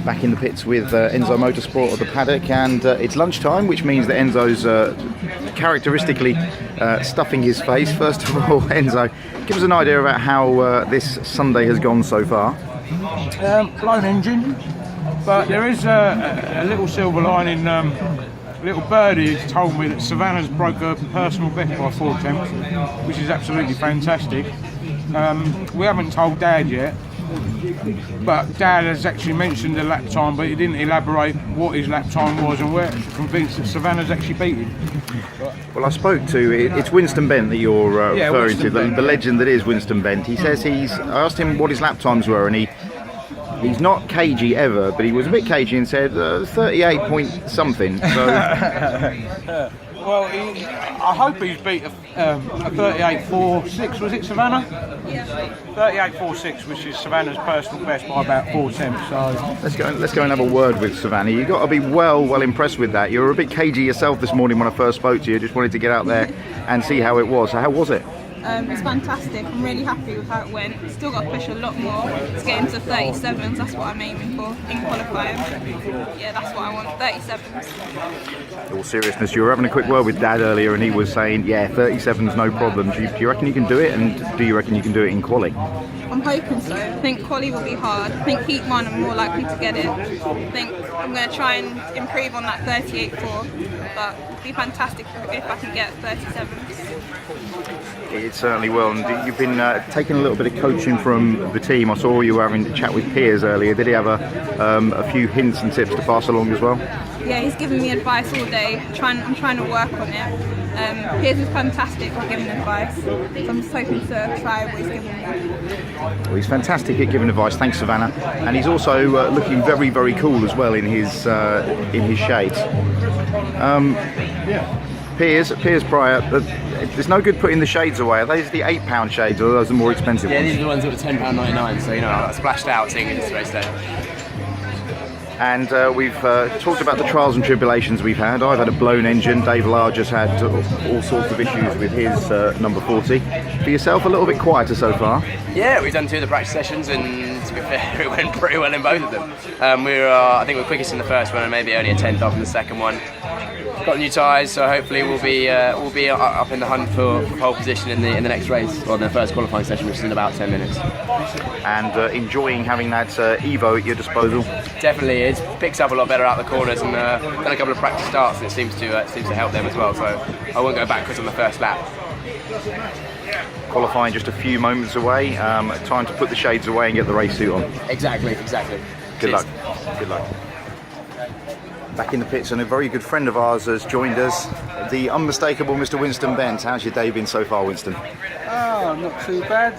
Back in the pits with Enzo Motorsport at the paddock, and it's lunchtime, which means that Enzo's characteristically stuffing his face. First of all, Enzo, give us an idea about how this Sunday has gone so far. Blown engine, but there is a little silver lining. Little birdie has told me that Savannah's broke her personal best by 4 attempts, which is absolutely fantastic. We haven't told Dad yet, but Dad has actually mentioned the lap time, but he didn't elaborate what his lap time was, and we're convinced that Savannah's actually beaten. Well, I spoke to, it's Winston Bent that you're referring to, the legend that is Winston Bent. He says I asked him what his lap times were, and he's not cagey ever, but he was a bit cagey and said 38 point something. So. Well, I hope he's beat a 38.46, was it, Savannah? Yeah. 38.46, which is Savannah's personal best by about 4 attempts. So let's go and have a word with Savannah. You've got to be well impressed with that. You were a bit cagey yourself this morning when I first spoke to you. Just wanted to get out there and see how it was. So how was it? It's fantastic. I'm really happy with how it went. Still got to push a lot more to get into 37s. That's what I'm aiming for in qualifying. Yeah, that's what I want, 37s. In all seriousness, you were having a quick word with Dad earlier, and he was saying, yeah, 37's no problem. Do you reckon you can do it, and do you reckon you can do it in quali? I'm hoping so. I think quali will be hard. I think heat 1 I'm more likely to get it. I think I'm going to try and improve on that 38.4, but it'd be fantastic if I can get 37s. It certainly will, and you've been taking a little bit of coaching from the team. I saw you were having a chat with Piers earlier. Did he have a few hints and tips to pass along as well? Yeah, he's giving me advice all day. I'm trying to work on it. Piers is fantastic for giving advice, so I'm just hoping to try what he's giving me. Well, he's fantastic at giving advice, thanks Savannah, and he's also looking very cool as well in his shades. Piers Prior, there's no good putting the shades away. Are those the £8 shades, or are those the more expensive ones? Yeah, these are the ones that were £10.99, so you know, I splashed out seeing it this race day. And we've talked about the trials and tribulations we've had. I've had a blown engine. Dave Larger's had all sorts of issues with his number 40. For yourself, a little bit quieter so far? Yeah, we've done 2 of the practice sessions, and to be fair, it went pretty well in both of them. I think we're quickest in the first one, and maybe only a 10th off in the second one. Got new tyres, so hopefully we'll be up in the hunt for pole position in the next race, or the first qualifying session, which is in about 10 minutes. And enjoying having that Evo at your disposal. Definitely, it picks up a lot better out the corners, and done a couple of practice starts, and it seems to help them as well. So I won't go backwards on the first lap. Qualifying just a few moments away. Time to put the shades away and get the race suit on. Exactly. Good luck. Back in the pits, and a very good friend of ours has joined us, the unmistakable Mr. Winston Bent. How's your day been so far, Winston? Not too bad.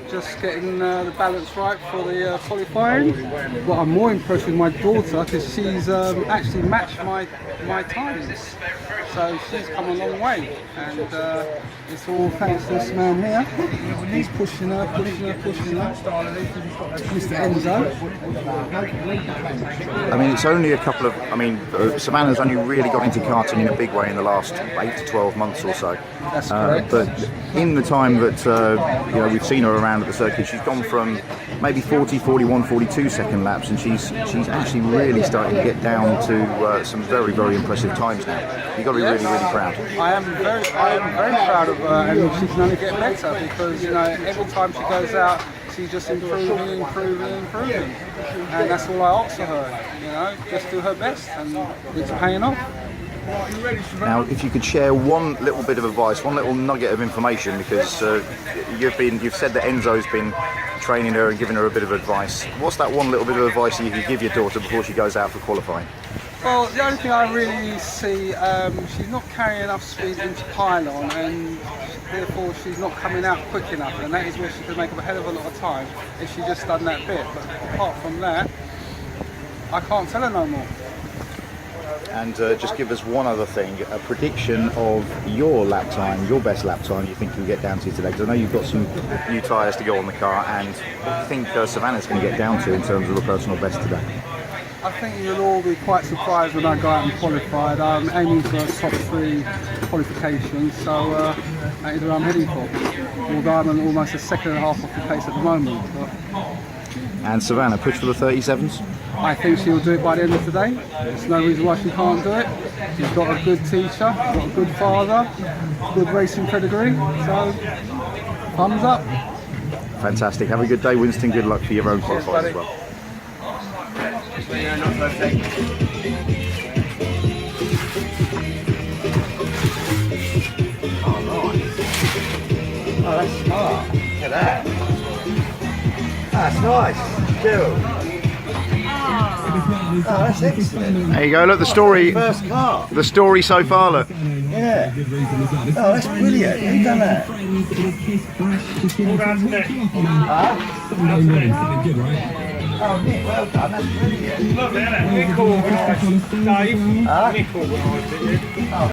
Just getting the balance right for the qualifying. But I'm more impressed with my daughter because she's actually matched my times. So she's come a long way, and it's all thanks to this man here. He's pushing her. Mr. Enzo. I mean, it's only a couple of. Savannah's only really got into karting in a big way in the last 8 to 12 months or so. That's correct. But in the time that we've seen her around at the circuit, she's gone from maybe 40, 41, 42 second laps, and she's actually really starting to get down to some very impressive times now. You've got to be really proud. I am very proud of her, and she can only get better because every time she goes out, she's just improving, and that's all I ask of her. Just do her best, and it's paying off. Now, if you could share one little bit of advice, one little nugget of information, because you've said that Enzo's been training her and giving her a bit of advice. What's that one little bit of advice that you could give your daughter before she goes out for qualifying? Well, the only thing I really see, she's not carrying enough speed into pylon, and therefore she's not coming out quick enough, and that is where she could make a hell of a lot of time if she just done that bit. But apart from that, I can't tell her no more. And just give us one other thing, a prediction of your lap time, your best lap time you think you'll get down to today, because I know you've got some new tyres to go on the car, and what do you think Savannah's going to get down to in terms of a personal best today? I think you'll all be quite surprised when I go out and qualify. I'm aiming for a top 3 qualification, so that is where I'm heading for. Although I'm almost a second and a half off the pace at the moment. But And Savannah, push for the 37s? I think she'll do it by the end of the day. There's no reason why she can't do it. She's got a good teacher, she's got a good father, good racing pedigree, so thumbs up. Fantastic. Have a good day, Winston. Good luck for your own Cheers, qualifiers buddy. as well. Oh, that's smart. Look at that. That's nice. Cool. Oh, that's excellent. There you go. Look, the story. First car. The story so far. Look. Yeah. Oh, that's brilliant. Who done that? Oh, Nick, well done. That's brilliant. Lovely, isn't it? Nick organised, Dave. Nick organised it.